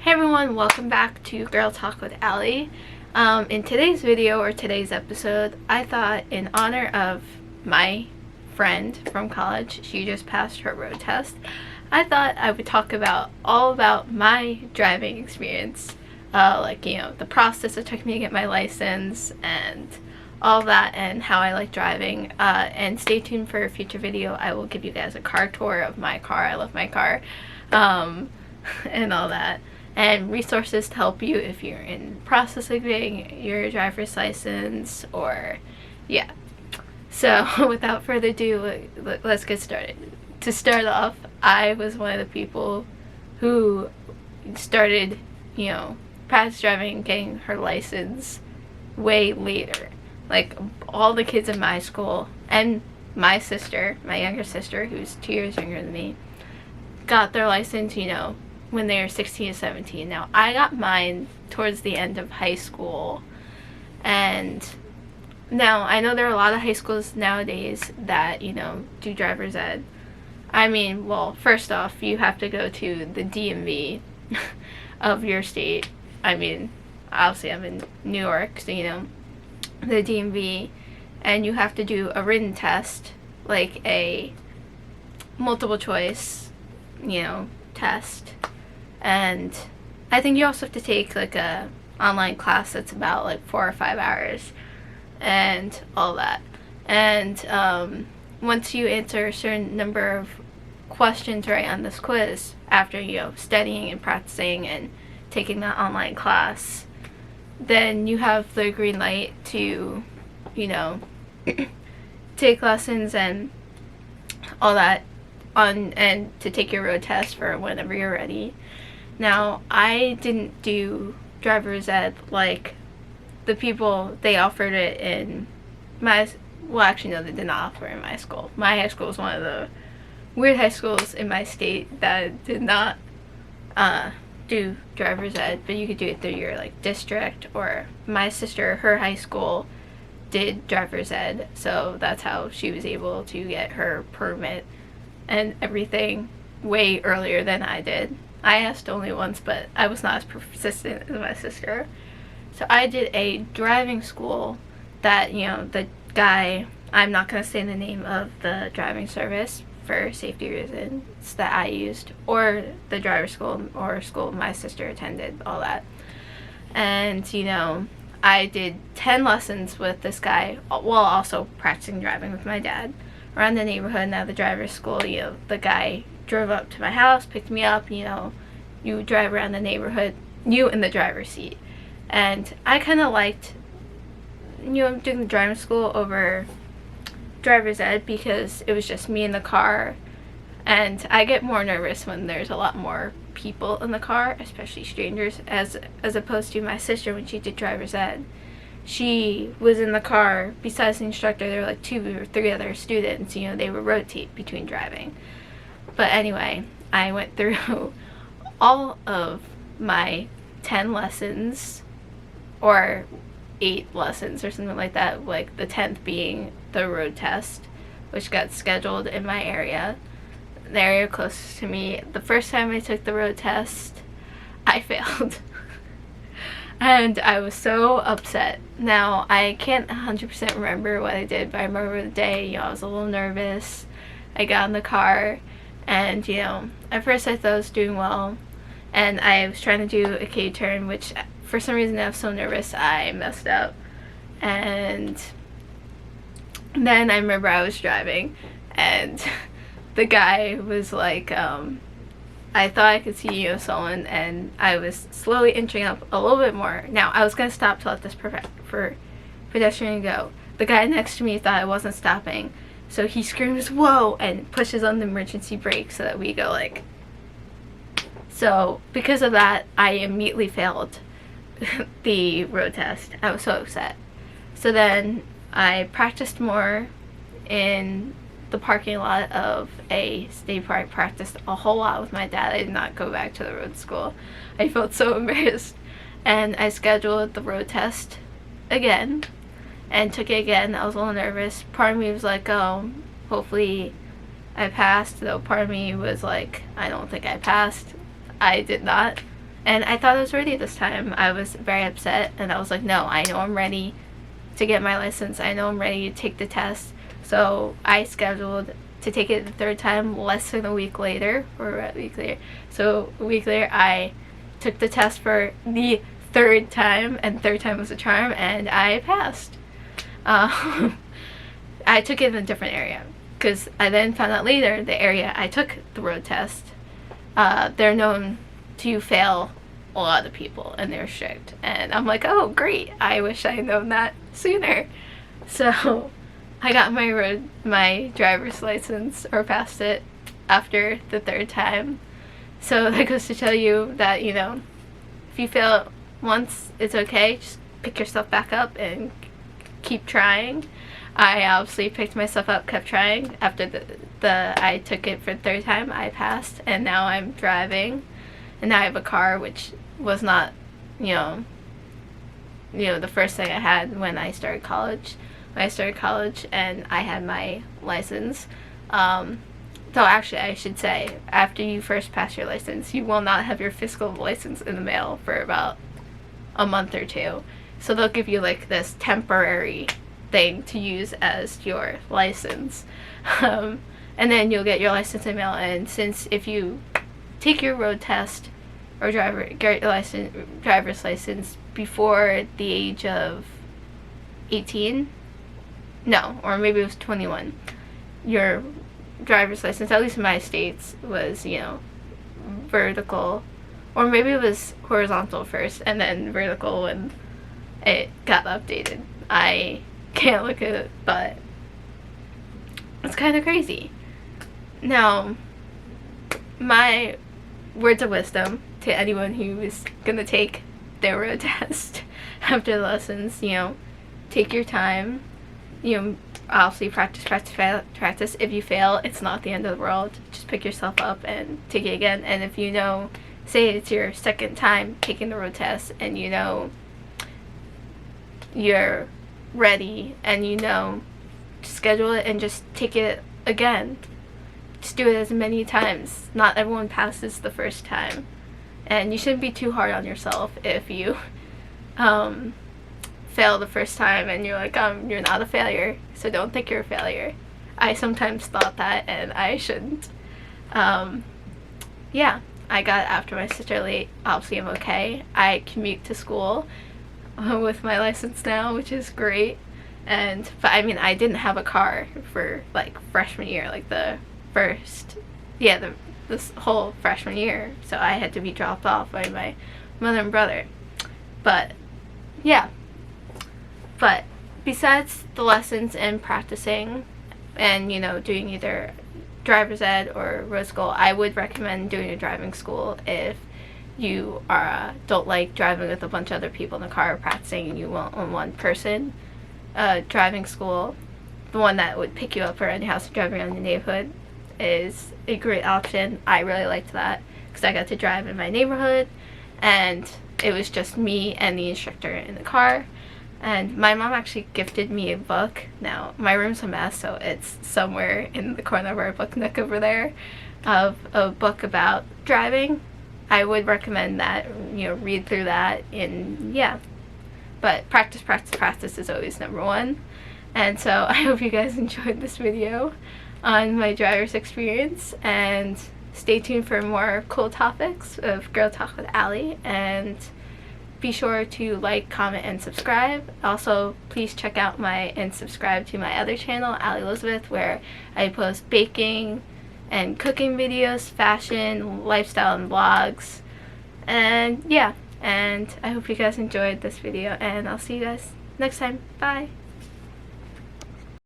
Hey everyone, welcome back to Girl Talk with Allie. In today's video, or today's episode, I thought in honor of my friend from college, she just passed her road test, I thought I would talk about all about my driving experience. The process it took me to get my license and all that, and how I like driving. And stay tuned for a future video. I will give you guys a car tour of my car. I love my car. And all that. And resources to help you if you're in process of getting your driver's license, or yeah. So without further ado, let's get started. To start off, I was one of the people who started, practice driving, getting her license way later. Like all the kids in my school and my sister, my younger sister, who's 2 years younger than me, got their license, when they were 16 to 17. Now, I got mine towards the end of high school, and now I know there are a lot of high schools nowadays that, do driver's ed. I mean, well, first off, you have to go to the DMV of your state. I mean, obviously I'm in New York, so, the DMV, and you have to do a written test, like a multiple choice, test. And I think you also have to take like a online class that's about like 4 or 5 hours and all that. And once you answer a certain number of questions right on this quiz, after studying and practicing and taking that online class, then you have the green light to take lessons and all that and to take your road test for whenever you're ready. Now, I didn't do driver's ed like the people, they offered it in my, well, actually no, they did not offer it in my school. My high school was one of the weird high schools in my state that did not do driver's ed, but you could do it through your district. Or my sister, her high school did driver's ed, so that's how she was able to get her permit and everything way earlier than I did. I asked only once, but I was not as persistent as my sister. So I did a driving school that, the guy, I'm not going to say the name of the driving service for safety reasons, that I used, or the driver school, or school my sister attended, all that. And, I did 10 lessons with this guy, while also practicing driving with my dad around the neighborhood. Now the driver's school, the guy drove up to my house, picked me up, you drive around the neighborhood, you in the driver's seat. And I kind of liked, doing the driving school over driver's ed because it was just me in the car, and I get more nervous when there's a lot more people in the car, especially strangers, as opposed to my sister when she did driver's ed. She was in the car, besides the instructor, there were like 2 or 3 other students, they would rotate between driving. But anyway, I went through all of my 10 lessons, or 8 lessons or something like that, like the 10th being the road test, which got scheduled in my area, the area closest to me. The first time I took the road test, I failed. And I was so upset. Now, I can't 100% remember what I did, but I remember the day, I was a little nervous. I got in the car, and, at first I thought I was doing well, and I was trying to do a K-turn, which for some reason I was so nervous I messed up. And then I remember I was driving, and the guy was like, I thought I could see someone, and I was slowly inching up a little bit more. Now, I was going to stop to let this pedestrian go. The guy next to me thought I wasn't stopping, so he screams, "Whoa!" and pushes on the emergency brake so that we go So, because of that, I immediately failed the road test. I was so upset. So then I practiced more in the parking lot of a state park, practiced a whole lot with my dad. I did not go back to the road school. I felt so embarrassed. And I scheduled the road test again and took it again. I was a little nervous. Part of me was like, oh, hopefully I passed, though part of me was like, I don't think I passed. I did not. And I thought I was ready this time. I was very upset, and I was like, no, I know I'm ready to get my license. I know I'm ready to take the test. So I scheduled to take it the third time less than a week later, or a week later. So a week later, I took the test for the third time, and third time was a charm, and I passed. I took it in a different area, because I then found out later the area I took the road test, they're known to fail a lot of people, and they're strict. And I'm like, oh great, I wish I had known that sooner. So I got my driver's license, or passed it, after the third time. So that goes to tell you that, you know, if you fail once, it's okay. Just pick yourself back up and keep trying. I obviously picked myself up, kept trying. After I took it for the third time, I passed, and now I'm driving. And now I have a car, which was not, you know, the first thing I had when I started college. When I started college and I had my license. So actually, I should say, after you first pass your license, you will not have your physical license in the mail for about a month or two. So they'll give you like this temporary thing to use as your license. And then you'll get your license in the mail. And since if you take your road test or get your driver's license before the age of 18, no, or maybe it was 21, your driver's license, at least in my states, was, you know, vertical, or maybe it was horizontal first and then vertical when it got updated. I can't look at it, but it's kind of crazy. Now, my words of wisdom to anyone who is gonna take their road test after the lessons, you know, take your time, you know, obviously practice. If you fail, it's not the end of the world. Just pick yourself up and take it again. And if you know, say it's your second time taking the road test, and you know you're ready, and you know, schedule it and just take it again. Just do it as many times. Not everyone passes the first time, and you shouldn't be too hard on yourself if you fail the first time and you're like, you're not a failure, so don't think you're a failure. I sometimes thought that, and I shouldn't. Yeah, I got it after my sister late. Obviously I'm okay. I commute to school with my license now, which is great. But I mean, I didn't have a car for like freshman year, like this whole freshman year, so I had to be dropped off by my mother and brother. But yeah, but besides the lessons and practicing and, you know, doing either driver's ed or road school, I would recommend doing a driving school if you don't like driving with a bunch of other people in the car practicing, and you want one person. Driving school, the one that would pick you up around your house and drive around the neighborhood, is a great option. I really liked that because I got to drive in my neighborhood, and it was just me and the instructor in the car. And my mom actually gifted me a book. Now, my room's a mess, so it's somewhere in the corner of our book nook over there, of a book about driving. I would recommend that, you know, read through that, and yeah. But practice is always number one. And so I hope you guys enjoyed this video on my driver's experience, and stay tuned for more cool topics of Girl Talk with Allie, and be sure to like, comment, and subscribe. Also, please check out and subscribe to my other channel, Allie Elizabeth, where I post baking and cooking videos, fashion, lifestyle, and vlogs. And yeah, and I hope you guys enjoyed this video, and I'll see you guys next time. Bye!